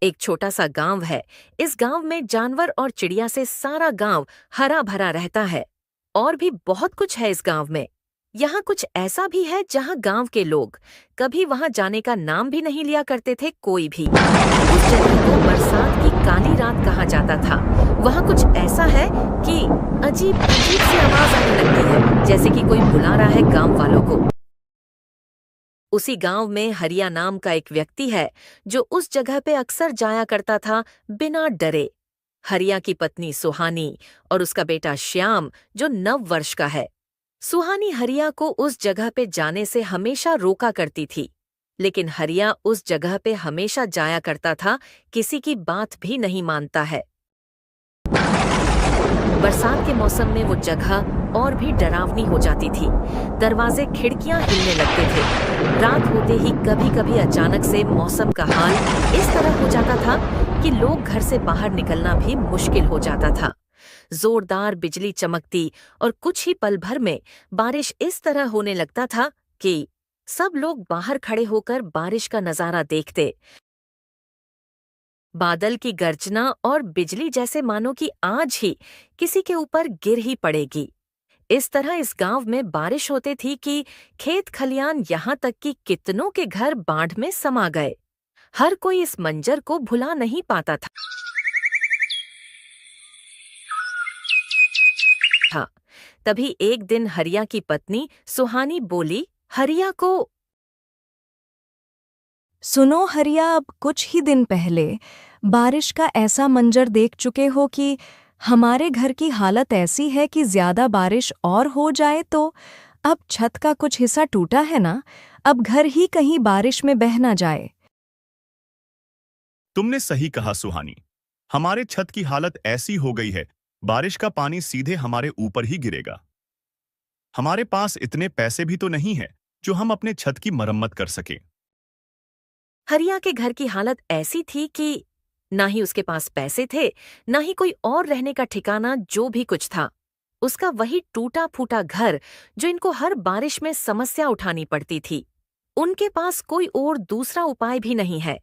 एक छोटा सा गांव है। इस गांव में जानवर और चिड़िया से सारा गांव हरा भरा रहता है। और भी बहुत कुछ है इस गांव में। यहाँ कुछ ऐसा भी है जहाँ गांव के लोग कभी वहां जाने का नाम भी नहीं लिया करते थे कोई भी। उस जगह को बरसात की काली रात कहा जाता था। वहाँ कुछ ऐसा है कि अजीब अजीब सी आवाज आने लगती है, जैसे कि कोई बुला रहा है गांव वालों को। उसी गांव में हरिया नाम का एक व्यक्ति है जो उस जगह पे अक्सर जाया करता था बिना डरे। हरिया की पत्नी सुहानी और उसका बेटा श्याम जो 9 वर्ष का है। सुहानी हरिया को उस जगह पे जाने से हमेशा रोका करती थी, लेकिन हरिया उस जगह पे हमेशा जाया करता था, किसी की बात भी नहीं मानता है। बरसात के मौसम में वो जगह और भी डरावनी हो जाती थी। दरवाजे खिड़कियां हिलने लगते थे। रात होते ही कभी कभी अचानक से मौसम का हाल इस तरह हो जाता था कि लोग घर से बाहर निकलना भी मुश्किल हो जाता था। जोरदार बिजली चमकती और कुछ ही पल भर में बारिश इस तरह होने लगता था कि सब लोग बाहर खड़े होकर बारिश का नजारा देखते। बादल की गर्जना और बिजली जैसे मानो कि आज ही किसी के ऊपर गिर ही पड़ेगी। इस तरह इस गांव में बारिश होती थी कि खेत खलियान यहाँ तक कि कितनों के घर बाढ़ में समा गए। हर कोई इस मंजर को भुला नहीं पाता था। तभी एक दिन हरिया की पत्नी सुहानी बोली हरिया को, सुनो हरिया, अब कुछ ही दिन पहले बारिश का ऐसा मंजर देख चुके हो कि हमारे घर की हालत ऐसी है कि ज्यादा बारिश और हो जाए तो अब छत का कुछ हिस्सा टूटा है ना, अब घर ही कहीं बारिश में बह ना जाए। तुमने सही कहा सुहानी। हमारे छत की हालत ऐसी हो गई है, बारिश का पानी सीधे हमारे ऊपर ही गिरेगा। हमारे पास इतने पैसे भी तो नहीं है जो हम अपने छत की मरम्मत कर सके। हरिया के घर की हालत ऐसी थी कि ना ही उसके पास पैसे थे, ना ही कोई और रहने का ठिकाना। जो भी कुछ था उसका वही टूटा फूटा घर जो इनको हर बारिश में समस्या उठानी पड़ती थी। उनके पास कोई और दूसरा उपाय भी नहीं है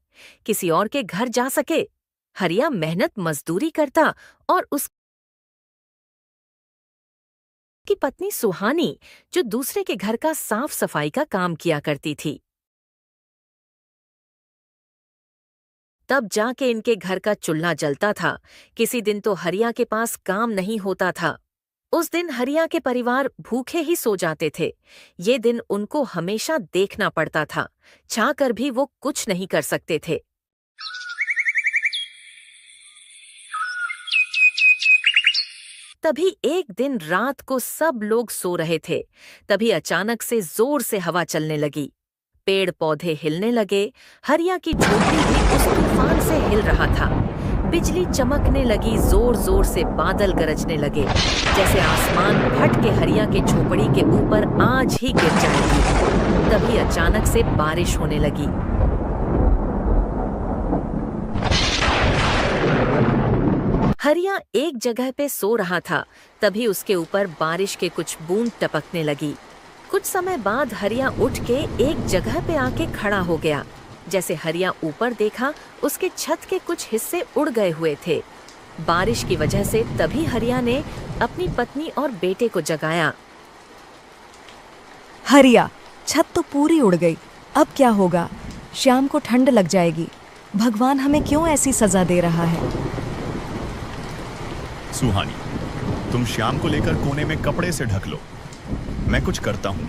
किसी और के घर जा सके। हरिया मेहनत मजदूरी करता और उसकी पत्नी सुहानी जो दूसरे के घर का साफ सफाई का काम किया करती थी। तब जाके इनके घर का चूल्हा जलता था। किसी दिन तो हरिया के पास काम नहीं होता था। उस दिन हरिया के परिवार भूखे ही सो जाते थे। ये दिन उनको हमेशा देखना पड़ता था। चाहकर भी वो कुछ नहीं कर सकते थे। तभी एक दिन रात को सब लोग सो रहे थे। तभी अचानक से जोर से हवा चलने लगी। पेड़ पौधे हिलने लगे। हरिया की झोपड़ी भी उस तूफान से हिल रहा था। बिजली चमकने लगी, जोर जोर से बादल गरजने लगे, जैसे आसमान फट के हरिया के झोपड़ी के ऊपर आज ही गिर जाएगी। तभी अचानक से बारिश होने लगी। हरिया एक जगह पे सो रहा था। तभी उसके ऊपर बारिश के कुछ बूंद टपकने लगी। कुछ समय बाद हरिया उठ के एक जगह पे आके खड़ा हो गया। जैसे हरिया ऊपर देखा, उसके छत के कुछ हिस्से उड़ गए हुए थे बारिश की वजह से। तभी हरिया ने अपनी पत्नी और बेटे को जगाया। हरिया, छत तो पूरी उड़ गई, अब क्या होगा? श्याम को ठंड लग जाएगी। भगवान हमें क्यों ऐसी सजा दे रहा है? सुहानी, तुम श्याम को लेकर कोने में कपड़े से ढक लो, मैं कुछ करता हूं।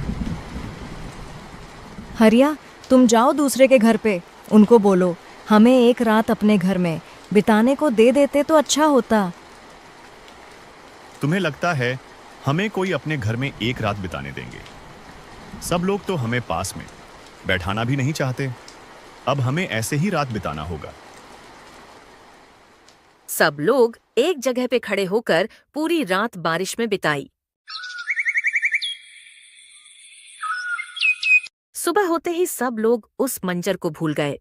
हरिया, तुम जाओ दूसरे के घर पे, उनको बोलो हमें एक रात अपने घर में बिताने को दे देते तो अच्छा होता। तुम्हें लगता है हमें कोई अपने घर में एक रात बिताने देंगे? सब लोग तो हमें पास में बैठाना भी नहीं चाहते। अब हमें ऐसे ही रात बिताना होगा। सब लोग एक जगह पे खड़े होकर पूरी रात बारिश में बिताई। सुबह होते ही सब लोग उस मंजर को भूल गए।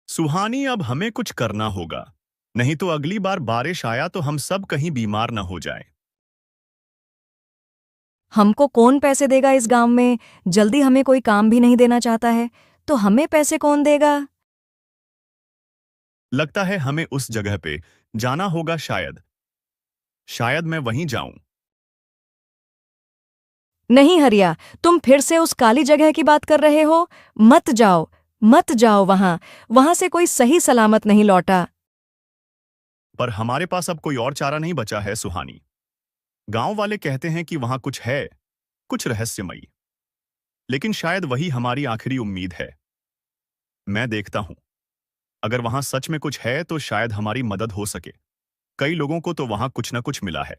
सुहानी, अब हमें कुछ करना होगा, नहीं तो अगली बार बारिश आया तो हम सब कहीं बीमार न हो जाएं। हमको कौन पैसे देगा इस गांव में? जल्दी हमें कोई काम भी नहीं देना चाहता है, तो हमें पैसे कौन देगा? लगता है हमें उस जगह पे जाना होगा शायद। शायद मैं वहीं जाऊं। नहीं हरिया, तुम फिर से उस काली जगह की बात कर रहे हो। मत जाओ, मत जाओ वहां। वहां से कोई सही सलामत नहीं लौटा। पर हमारे पास अब कोई और चारा नहीं बचा है सुहानी। गांव वाले कहते हैं कि वहां कुछ है, कुछ रहस्यमयी। लेकिन शायद वही हमारी आखिरी उम्मीद है। मैं देखता हूं, अगर वहां सच में कुछ है तो शायद हमारी मदद हो सके। कई लोगों को तो वहां कुछ न कुछ मिला है।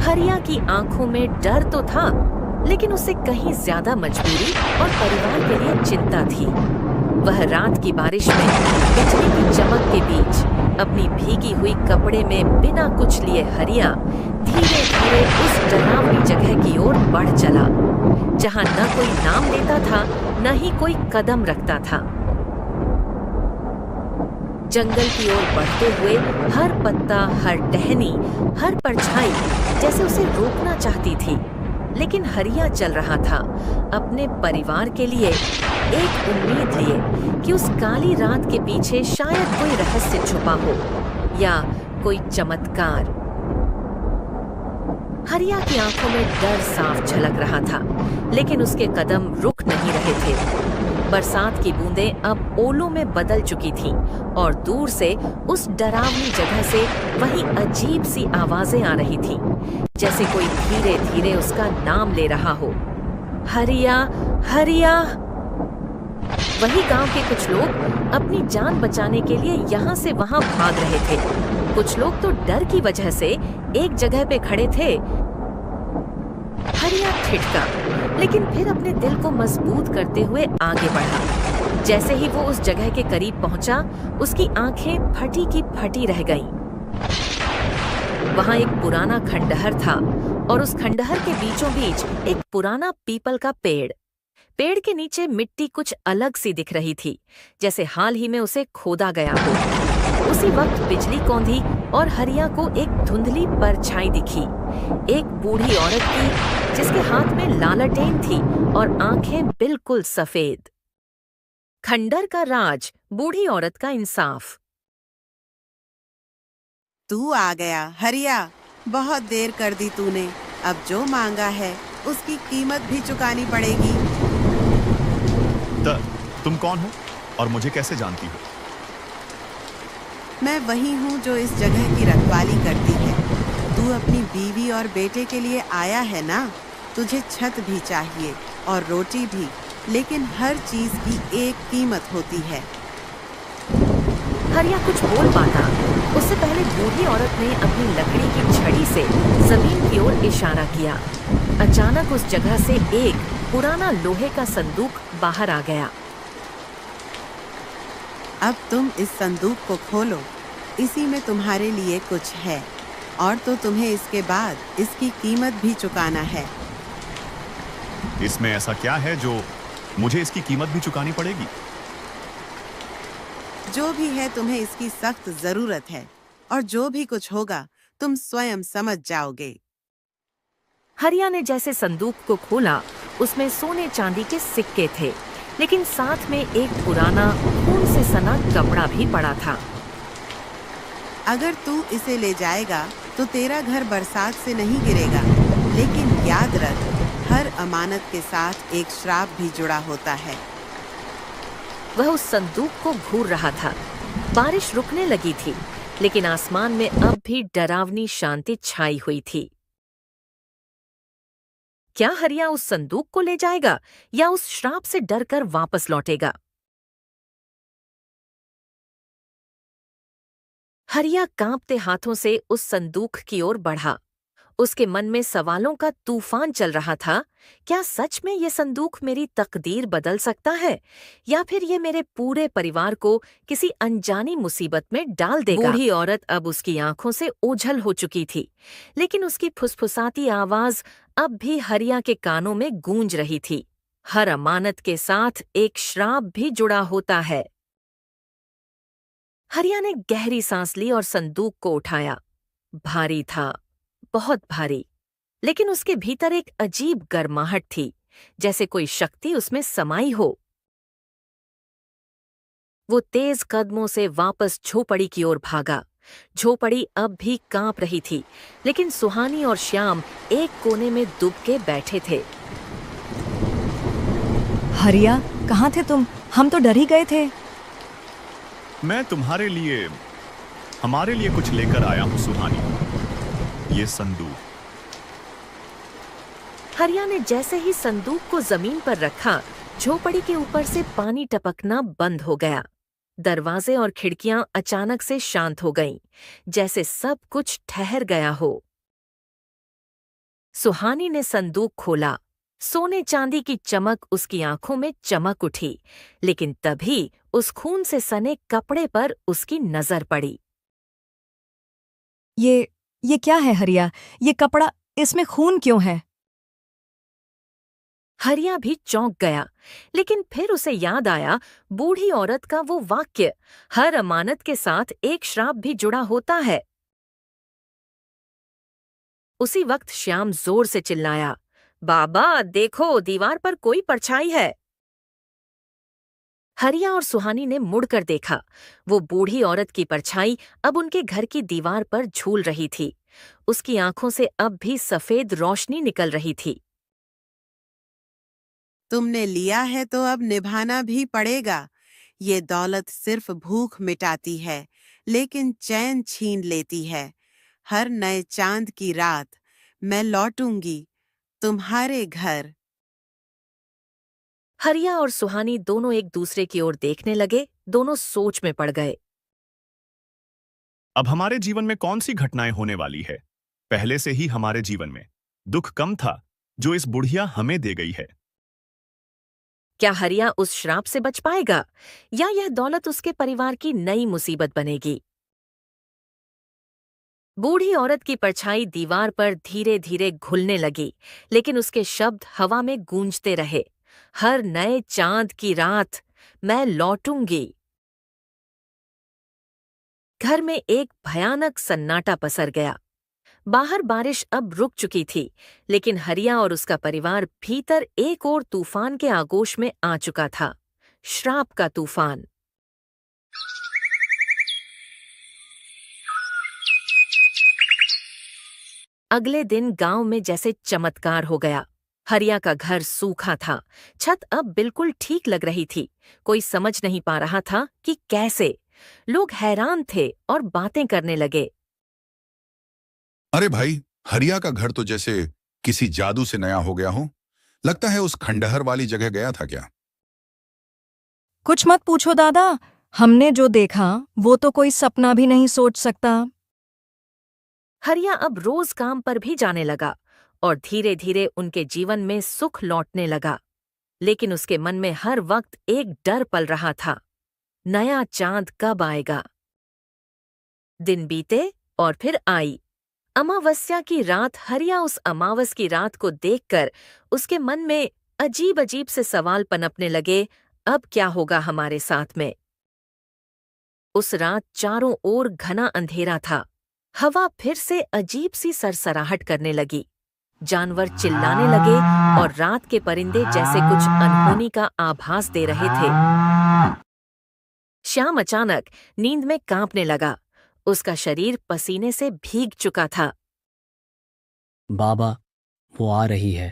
हरिया की आंखों में डर तो था, लेकिन उसे कहीं ज्यादा मजबूरी और परिवार के लिए चिंता थी। वह रात की बारिश में बिजली की चमक के बीच अपनी भीगी हुई कपड़े में बिना कुछ लिए हरिया धीरे धीरे उस डरावनी जगह की ओर बढ़ चला, जहां न कोई नाम लेता था, न ही कोई कदम रखता था। जंगल की ओर बढ़ते हुए हर पत्ता, हर टहनी, हर परछाई जैसे उसे रोकना चाहती थी, लेकिन हरिया चल रहा था अपने परिवार के लिए, एक उम्मीद लिए कि उस काली रात के पीछे शायद कोई रहस्य छुपा हो या कोई चमत्कार। हरिया की आंखों में डर साफ झलक रहा था, लेकिन उसके कदम रुक नहीं रहे थे। बरसात की बूंदें अब ओलों में बदल चुकी थीं और दूर से उस डरावनी जगह से वही अजीब सी आवाजें आ रही थीं, जैसे कोई धीरे धीरे उसका नाम ले रहा हो। हरिया, हरिया। वही गांव के कुछ लोग अपनी जान बचाने के लिए यहाँ से वहां भाग रहे थे। कुछ लोग तो डर की वजह से एक जगह पे खड़े थे। हरिया ठिठका, लेकिन फिर अपने दिल को मजबूत करते हुए आगे बढ़ा। जैसे ही वो उस जगह के करीब पहुंचा, उसकी आंखें फटी की फटी रह गईं। वहां एक पुराना खंडहर था और उस खंडहर के बीचों बीच एक पुराना पीपल का पेड़। पेड़ के नीचे मिट्टी कुछ अलग सी दिख रही थी, जैसे हाल ही में उसे खोदा गया हो। उसी वक्त बिजली कौंधी और हरिया को एक धुंधली परछाई दिखी, एक बूढ़ी औरत की जिसके हाथ में लालटेन थी और आंखें बिल्कुल सफेद। खंडर का राज, बूढ़ी औरत का इंसाफ। तू आ गया हरिया, बहुत देर कर दी तूने। अब जो मांगा है उसकी कीमत भी चुकानी पड़ेगी। तुम कौन हो और मुझे कैसे जानती हो? मैं वही हूँ जो इस जगह की रखवाली करती है। तू अपनी बीवी और बेटे के लिए आया है ना? तुझे छत भी चाहिए और रोटी भी, लेकिन हर चीज की एक कीमत होती है। हरिया कुछ बोल पाता, उससे पहले बूढ़ी औरत ने अपनी लकड़ी की छड़ी से जमीन की ओर इशारा किया। अचानक उस जगह से एक पुराना लोहे का संदूक बाहर आ गया। अब तुम इस संदूक को खोलो, इसी में तुम्हारे लिए कुछ है, और तो तुम्हें इसके बाद इसकी कीमत भी चुकाना है। इसमें ऐसा क्या है जो मुझे इसकी कीमत भी चुकानी पड़ेगी? जो भी है तुम्हें इसकी सख्त जरूरत है, और जो भी कुछ होगा तुम स्वयं समझ जाओगे। हरिया ने जैसे संदूक को खोला, उसमें सोने चांदी के सिक्के थे, लेकिन साथ में एक पुराना खून से सना कपड़ा भी पड़ा था। अगर तू इसे ले जाएगा तो तेरा घर बरसात से नहीं गिरेगा, लेकिन याद रख, हर अमानत के साथ एक श्राप भी जुड़ा होता है। वह उस संदूक को घूर रहा था। बारिश रुकने लगी थी, लेकिन आसमान में अब भी डरावनी शांति छाई हुई थी। क्या हरिया उस संदूक को ले जाएगा या उस श्राप से डरकर वापस लौटेगा? हरिया कांपते हाथों से उस संदूक की ओर बढ़ा। उसके मन में सवालों का तूफान चल रहा था। क्या सच में ये संदूक मेरी तकदीर बदल सकता है, या फिर ये मेरे पूरे परिवार को किसी अनजानी मुसीबत में डाल देगा? बूढ़ी औरत अब उसकी आंखों से ओझल हो चुकी थी, लेकिन उसकी फुसफुसाती आवाज अब भी हरिया के कानों में गूंज रही थी। हर अमानत के साथ एक श्राप भी जुड़ा होता है। हरिया ने गहरी सांस ली और संदूक को उठाया। भारी था, बहुत भारी। लेकिन उसके भीतर एक अजीब गर्माहट थी, जैसे कोई शक्ति उसमें समाई हो। वो तेज कदमों से वापस झोपड़ी की ओर भागा। झोपड़ी अब भी कांप रही थी, लेकिन सुहानी और श्याम एक कोने में दुब के बैठे थे। हरिया, कहाँ थे तुम? हम तो डर ही गए थे। मैं हमारे लिए कुछ लेकर आया हूं सुहानी। ये संदूक। हरिया ने जैसे ही संदूक को जमीन पर रखा, झोपड़ी के ऊपर से पानी टपकना बंद हो गया। दरवाजे और खिड़कियां अचानक से शांत हो गईं, जैसे सब कुछ ठहर गया हो। सुहानी ने संदूक खोला। सोने चांदी की चमक उसकी आंखों में चमक उठी, लेकिन तभी उस खून से सने कपड़े पर उसकी नजर पड़ी। ये क्या है हरिया? ये कपड़ा, इसमें खून क्यों है? हरिया भी चौंक गया, लेकिन फिर उसे याद आया बूढ़ी औरत का वो वाक्य, हर अमानत के साथ एक श्राप भी जुड़ा होता है। उसी वक्त श्याम जोर से चिल्लाया, बाबा देखो, दीवार पर कोई परछाई है। हरिया और सुहानी ने मुड़कर देखा। वो बूढ़ी औरत की परछाई अब उनके घर की दीवार पर झूल रही थी। उसकी आंखों से अब भी सफेद रोशनी निकल रही थी। तुमने लिया है तो अब निभाना भी पड़ेगा। ये दौलत सिर्फ भूख मिटाती है, लेकिन चैन छीन लेती है। हर नए चांद की रात मैं लौटूंगी तुम्हारे घर। हरिया और सुहानी दोनों एक दूसरे की ओर देखने लगे। दोनों सोच में पड़ गए। अब हमारे जीवन में कौन सी घटनाएं होने वाली है? पहले से ही हमारे जीवन में दुख कम था जो इस बुढ़िया हमें दे गई है। क्या हरिया उस श्राप से बच पाएगा, या यह दौलत उसके परिवार की नई मुसीबत बनेगी? बूढ़ी औरत की परछाई दीवार पर धीरे धीरे घुलने लगी, लेकिन उसके शब्द हवा में गूंजते रहे। हर नए चांद की रात मैं लौटूंगी। घर में एक भयानक सन्नाटा पसर गया। बाहर बारिश अब रुक चुकी थी, लेकिन हरिया और उसका परिवार भीतर एक और तूफान के आगोश में आ चुका था, श्राप का तूफान। अगले दिन गांव में जैसे चमत्कार हो गया। हरिया का घर सूखा था, छत अब बिल्कुल ठीक लग रही थी। कोई समझ नहीं पा रहा था कि कैसे। लोग हैरान थे और बातें करने लगे। अरे भाई, हरिया का घर तो जैसे किसी जादू से नया हो गया हो। लगता है उस खंडहर वाली जगह गया था क्या? कुछ मत पूछो दादा, हमने जो देखा वो तो कोई सपना भी नहीं सोच सकता। हरिया अब रोज काम पर भी जाने लगा और धीरे धीरे उनके जीवन में सुख लौटने लगा। लेकिन उसके मन में हर वक्त एक डर पल रहा था, नया चांद कब आएगा। दिन बीते और फिर आई अमावस्या की रात। हरिया उस अमावस की रात को देखकर उसके मन में अजीब अजीब से सवाल पनपने लगे, अब क्या होगा हमारे साथ में। उस रात चारों ओर घना अंधेरा था। हवा फिर से अजीब सी सरसराहट करने लगी। जानवर चिल्लाने लगे और रात के परिंदे जैसे कुछ अनहोनी का आभास दे रहे थे। श्याम अचानक नींद में कांपने लगा। उसका शरीर पसीने से भीग चुका था। बाबा, वो आ रही है।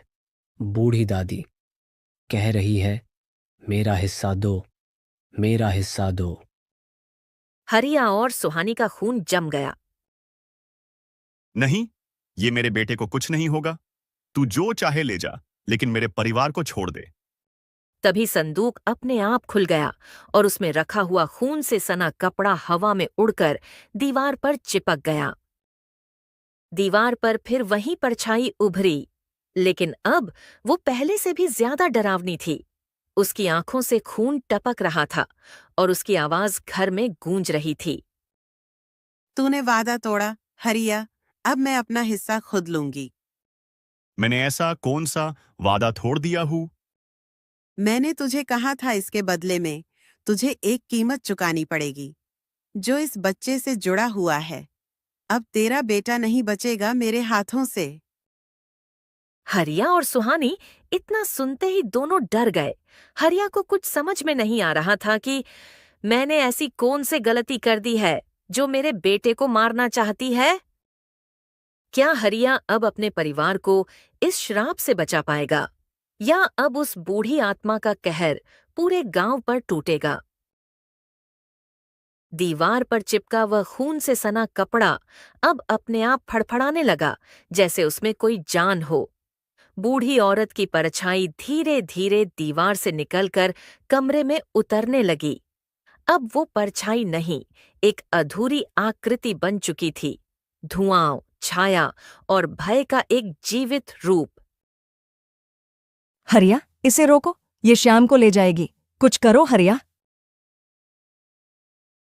बूढ़ी दादी कह रही है, मेरा हिस्सा दो, मेरा हिस्सा दो। हरिया और सुहानी का खून जम गया। नहीं, ये मेरे बेटे को कुछ नहीं होगा। तू जो चाहे ले जा, लेकिन मेरे परिवार को छोड़ दे। तभी संदूक अपने आप खुल गया और उसमें रखा हुआ खून से सना कपड़ा हवा में उड़कर दीवार पर चिपक गया। दीवार पर फिर वही परछाई उभरी, लेकिन अब वो पहले से भी ज्यादा डरावनी थी। उसकी आंखों से खून टपक रहा था और उसकी आवाज घर में गूंज रही थी। तूने वादा तोड़ा हरिया, अब मैं अपना हिस्सा खुद लूंगी। मैंने ऐसा कौन सा वादा तोड़ दिया हूँ? मैंने तुझे कहा था इसके बदले में तुझे एक कीमत चुकानी पड़ेगी, जो इस बच्चे से जुड़ा हुआ है। अब तेरा बेटा नहीं बचेगा मेरे हाथों से। हरिया और सुहानी इतना सुनते ही दोनों डर गए। हरिया को कुछ समझ में नहीं आ रहा था कि मैंने ऐसी कौन सी गलती कर दी है जो मेरे बेटे को मारना चाहती है। क्या हरिया अब अपने परिवार को इस श्राप से बचा पाएगा, या अब उस बूढ़ी आत्मा का कहर पूरे गांव पर टूटेगा? दीवार पर चिपका वह खून से सना कपड़ा अब अपने आप फड़फड़ाने लगा, जैसे उसमें कोई जान हो। बूढ़ी औरत की परछाई धीरे धीरे दीवार से निकलकर कमरे में उतरने लगी। अब वो परछाई नहीं, एक अधूरी आकृति बन चुकी थी। धुआं, छाया और भय का एक जीवित रूप। हरिया, इसे रोको, ये श्याम को ले जाएगी। कुछ करो हरिया।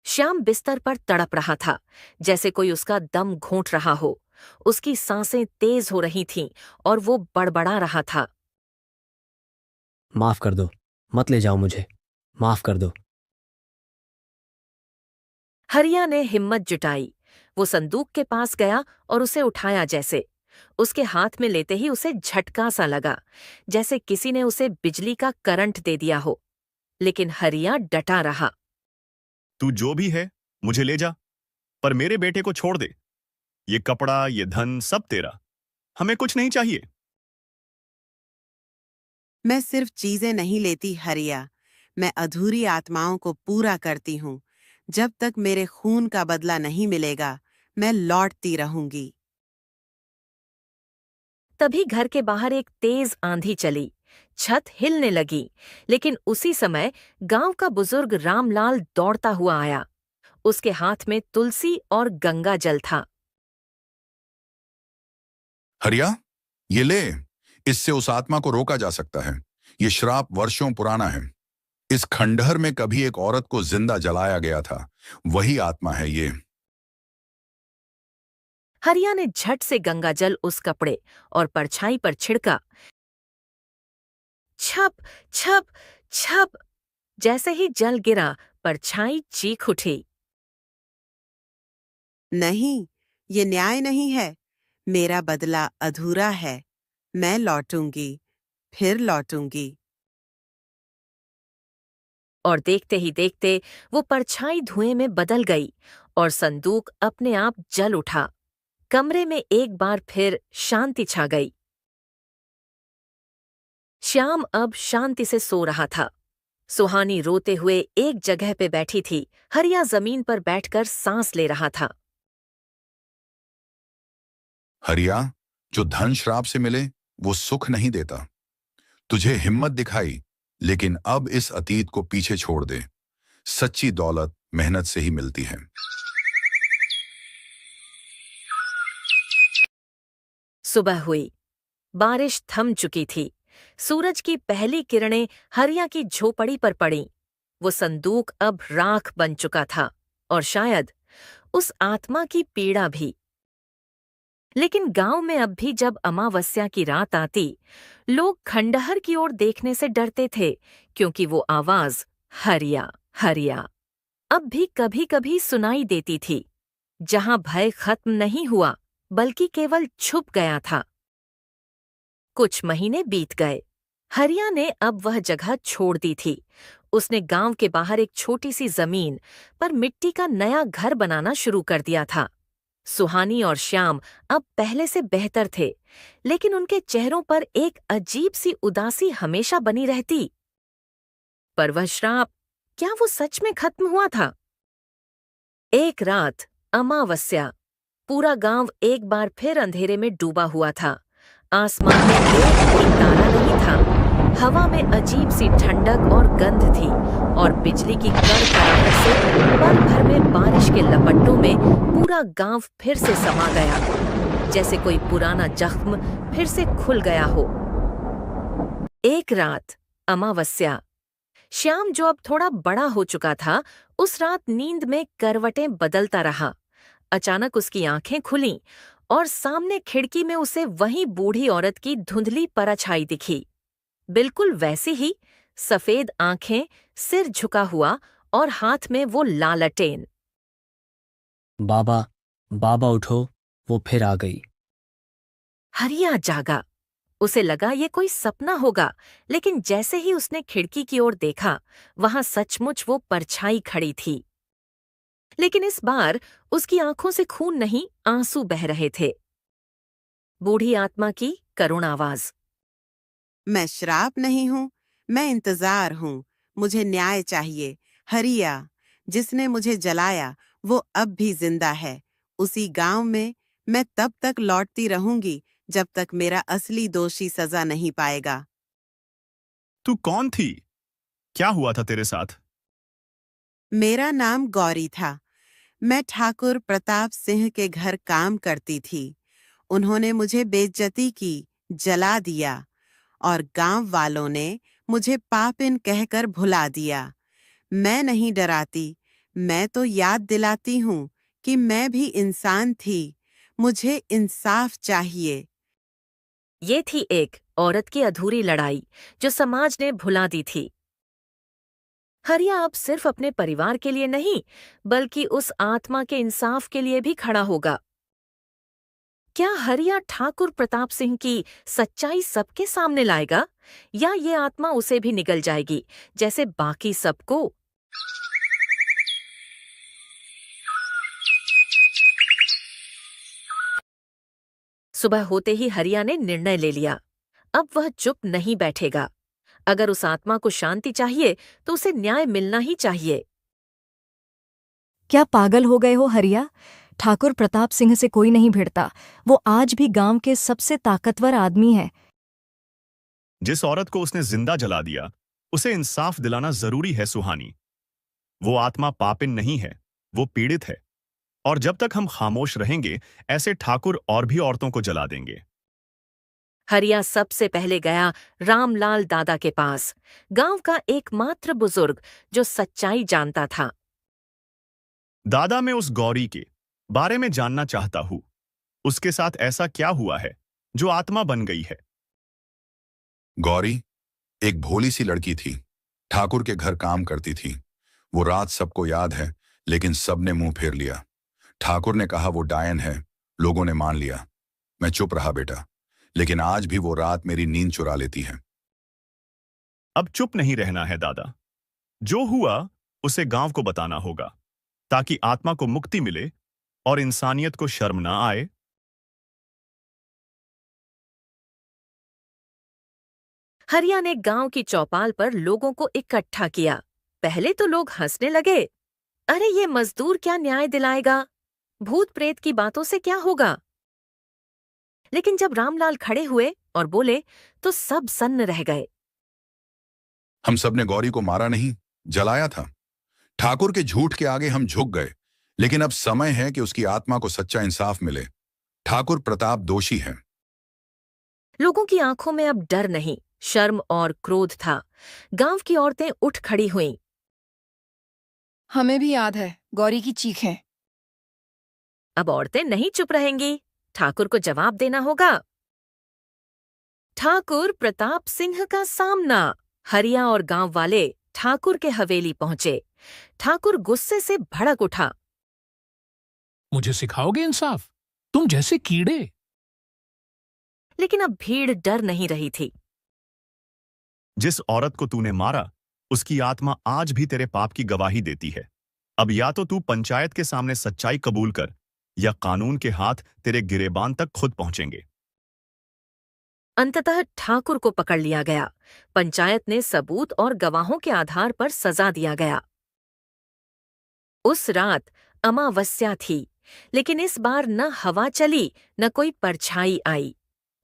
श्याम बिस्तर पर तड़प रहा था, जैसे कोई उसका दम घोंट रहा हो। उसकी सांसें तेज हो रही थीं और वो बड़बड़ा रहा था। माफ कर दो, मत ले जाओ मुझे, माफ कर दो। हरिया ने हिम्मत जुटाई। वो संदूक के पास गया और उसे उठाया। जैसे उसके हाथ में लेते ही उसे झटका सा लगा, जैसे किसी ने उसे बिजली का करंट दे दिया हो। लेकिन हरिया डटा रहा। तू जो भी है मुझे ले जा, पर मेरे बेटे को छोड़ दे। ये कपड़ा, ये धन सब तेरा, हमें कुछ नहीं चाहिए। मैं सिर्फ चीजें नहीं लेती हरिया, मैं अधूरी आत्माओं को पूरा करती हूँ। जब तक मेरे खून का बदला नहीं मिलेगा, मैं लौटती रहूंगी। तभी घर के बाहर एक तेज आंधी चली। छत हिलने लगी, लेकिन उसी समय गांव का बुजुर्ग रामलाल दौड़ता हुआ आया। उसके हाथ में तुलसी और गंगा जल था। हरिया, ये ले, इससे उस आत्मा को रोका जा सकता है। ये श्राप वर्षों पुराना है। इस खंडहर में कभी एक औरत को जिंदा जलाया गया था, वही आत्मा है ये। हरिया ने झट से गंगाजल उस कपड़े और परछाई पर छिड़का। छप छप छप, जैसे ही जल गिरा, परछाई चीख उठी। नहीं, ये न्याय नहीं है। मेरा बदला अधूरा है। मैं लौटूंगी, फिर लौटूंगी। और देखते ही देखते वो परछाई धुएं में बदल गई और संदूक अपने आप जल उठा। कमरे में एक बार फिर शांति छा गई। श्याम अब शांति से सो रहा था। सुहानी रोते हुए एक जगह पे बैठी थी। हरिया जमीन पर बैठकर सांस ले रहा था। हरिया, जो धन श्राप से मिले वो सुख नहीं देता। तुझे हिम्मत दिखाई, लेकिन अब इस अतीत को पीछे छोड़ दे। सच्ची दौलत मेहनत से ही मिलती है। सुबह हुई। बारिश थम चुकी थी। सूरज की पहली किरणें हरिया की झोपड़ी पर पड़ीं। वो संदूक अब राख बन चुका था, और शायद उस आत्मा की पीड़ा भी। लेकिन गांव में अब भी जब अमावस्या की रात आती, लोग खंडहर की ओर देखने से डरते थे, क्योंकि वो आवाज हरिया हरिया अब भी कभी कभी सुनाई देती थी, जहां भय खत्म नहीं हुआ बल्कि केवल छुप गया था। कुछ महीने बीत गए। हरिया ने अब वह जगह छोड़ दी थी। उसने गांव के बाहर एक छोटी सी जमीन पर मिट्टी का नया घर बनाना शुरू कर दिया था। सुहानी और श्याम अब पहले से बेहतर थे, लेकिन उनके चेहरों पर एक अजीब सी उदासी हमेशा बनी रहती। पर वह श्राप, क्या वो सच में खत्म हुआ था? एक रात, अमावस्या, पूरा गांव एक बार फिर अंधेरे में डूबा हुआ था। आसमान में एक भी तारा नहीं था। हवा में अजीब सी ठंडक और गंध थी, और बिजली की कड़कड़ाहट से पल भर में बारिश के लपटों में पूरा गांव फिर से समा गया, जैसे कोई पुराना जख्म फिर से खुल गया हो। एक रात, अमावस्या। श्याम, जो अब थोड़ा बड़ा हो चुका था, उस रात नींद में करवटें बदलता रहा। अचानक उसकी आंखें खुलीं और सामने खिड़की में उसे वही बूढ़ी औरत की धुंधली परछाई दिखी। बिल्कुल वैसी ही, सफेद आंखें, सिर झुका हुआ और हाथ में वो लालटेन। बाबा, बाबा उठो, वो फिर आ गई। हरिया जागा। उसे लगा ये कोई सपना होगा, लेकिन जैसे ही उसने खिड़की की ओर देखा, वहां सचमुच वो परछाई खड़ी थी। लेकिन इस बार उसकी आंखों से खून नहीं, आंसू बह रहे थे। बूढ़ी आत्मा की करुण आवाज। मैं श्राप नहीं हूँ, मैं इंतजार हूँ। मुझे न्याय चाहिए। हरिया, जिसने मुझे जलाया वो अब भी जिंदा है। उसी गांव में मैं तब तक लौटती रहूंगी जब तक मेरा असली दोषी सजा नहीं पाएगा। तू कौन थी? क्या हुआ था तेरे साथ? मेरा नाम गौरी था। मैं ठाकुर प्रताप सिंह के घर काम करती थी। उन्होंने मुझे बेइज्जती की, जला दिया और गांव वालों ने मुझे पापिन कहकर भुला दिया। मैं नहीं डराती, मैं तो याद दिलाती हूँ कि मैं भी इंसान थी। मुझे इंसाफ चाहिए। ये थी एक औरत की अधूरी लड़ाई जो समाज ने भुला दी थी। हरिया अब सिर्फ अपने परिवार के लिए नहीं, बल्कि उस आत्मा के इंसाफ के लिए भी खड़ा होगा। क्या हरिया ठाकुर प्रताप सिंह की सच्चाई सबके सामने लाएगा, या ये आत्मा उसे भी निगल जाएगी जैसे बाकी सबको? सुबह होते ही हरिया ने निर्णय ले लिया। अब वह चुप नहीं बैठेगा। अगर उस आत्मा को शांति चाहिए तो उसे न्याय मिलना ही चाहिए। क्या पागल हो गए हो हरिया? ठाकुर प्रताप सिंह से कोई नहीं भिड़ता। वो आज भी गांव के सबसे ताकतवर आदमी है। जिस औरत को उसने जिंदा जला दिया, उसे इंसाफ दिलाना जरूरी है सुहानी। वो आत्मा पापिन नहीं है, वो पीड़ित है। और जब तक हम खामोश रहेंगे, ऐसे ठाकुर और भी औरतों को जला देंगे। हरिया सबसे पहले गया रामलाल दादा के पास, गांव का एकमात्र बुजुर्ग जो सच्चाई जानता था। दादा, मैं उस गौरी के बारे में जानना चाहता हूं। उसके साथ ऐसा क्या हुआ है जो आत्मा बन गई है? गौरी एक भोली सी लड़की थी। ठाकुर के घर काम करती थी। वो रात सबको याद है, लेकिन सबने मुंह फेर लिया। ठाकुर ने कहा वो डायन है। लोगों ने मान लिया। मैं चुप रहा बेटा, लेकिन आज भी वो रात मेरी नींद चुरा लेती है। अब चुप नहीं रहना है दादा। जो हुआ उसे गांव को बताना होगा, ताकि आत्मा को मुक्ति मिले और इंसानियत को शर्म ना आए। हरिया ने गांव की चौपाल पर लोगों को इकट्ठा किया। पहले तो लोग हंसने लगे। अरे ये मजदूर क्या न्याय दिलाएगा? भूत प्रेत की बातों से क्या होगा? लेकिन जब रामलाल खड़े हुए और बोले तो सब सन्न रह गए। हम सब ने गौरी को मारा नहीं, जलाया था। ठाकुर के झूठ के आगे हम झुक गए, लेकिन अब समय है कि उसकी आत्मा को सच्चा इंसाफ मिले। ठाकुर प्रताप दोषी है। लोगों की आंखों में अब डर नहीं, शर्म और क्रोध था। गांव की औरतें उठ खड़ी हुईं। हमें भी याद है गौरी की चीखें। अब औरतें नहीं चुप रहेंगी, ठाकुर को जवाब देना होगा। ठाकुर प्रताप सिंह का सामना। हरिया और गांव वाले ठाकुर के हवेली पहुंचे। ठाकुर गुस्से से भड़क उठा। मुझे सिखाओगे इंसाफ? तुम जैसे कीड़े। लेकिन अब भीड़ डर नहीं रही थी। जिस औरत को तूने मारा, उसकी आत्मा आज भी तेरे पाप की गवाही देती है। अब या तो तू पंचायत के सामने सच्चाई कबूल कर, या कानून के हाथ तेरे गिरेबान तक खुद पहुंचेंगे। अंततः ठाकुर को पकड़ लिया गया। पंचायत ने सबूत और गवाहों के आधार पर सजा दिया गया। उस रात अमावस्या थी, लेकिन इस बार न हवा चली न कोई परछाई आई।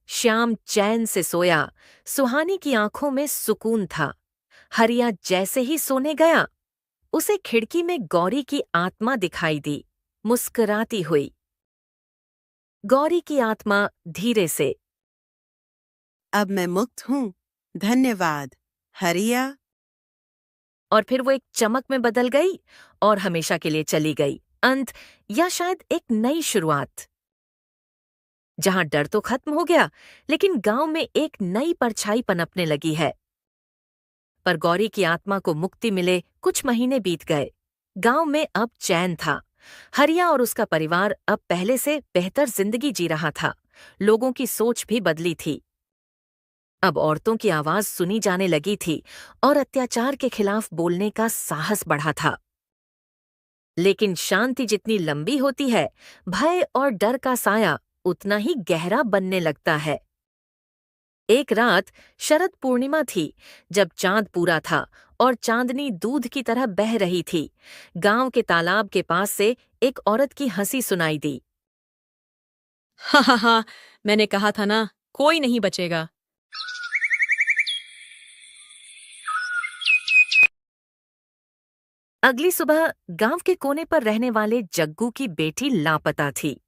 श्याम चैन से सोया। सुहानी की आंखों में सुकून था। हरिया जैसे ही सोने गया, उसे खिड़की में गौरी की आत्मा दिखाई दी, मुस्कुराती हुई। गौरी की आत्मा धीरे से, अब मैं मुक्त हूँ, धन्यवाद हरिया। और फिर वो एक चमक में बदल गई और हमेशा के लिए चली गई। अंत, या शायद एक नई शुरुआत, जहां डर तो खत्म हो गया, लेकिन गांव में एक नई परछाई पनपने लगी है। पर गौरी की आत्मा को मुक्ति मिले कुछ महीने बीत गए। गांव में अब चैन था। हरिया और उसका परिवार अब पहले से बेहतर जिंदगी जी रहा था। लोगों की सोच भी बदली थी। अब औरतों की आवाज सुनी जाने लगी थी और अत्याचार के खिलाफ बोलने का साहस बढ़ा था। लेकिन शांति जितनी लंबी होती है, भय और डर का साया उतना ही गहरा बनने लगता है। एक रात शरद पूर्णिमा थी, जब चांद पूरा था और चांदनी दूध की तरह बह रही थी। गांव के तालाब के पास से एक औरत की हंसी सुनाई दी। हा हा हा, मैंने कहा था ना, कोई नहीं बचेगा। अगली सुबह गांव के कोने पर रहने वाले जग्गू की बेटी लापता थी।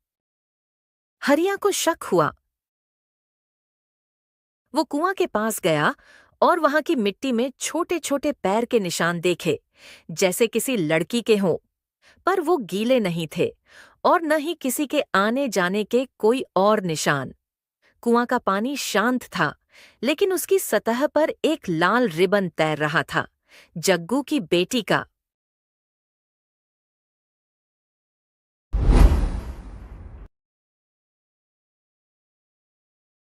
हरिया को शक हुआ। वो कुआं के पास गया और वहां की मिट्टी में छोटे छोटे पैर के निशान देखे, जैसे किसी लड़की के हों, पर वो गीले नहीं थे और न ही किसी के आने जाने के कोई और निशान। कुआं का पानी शांत था, लेकिन उसकी सतह पर एक लाल रिबन तैर रहा था, जग्गू की बेटी का।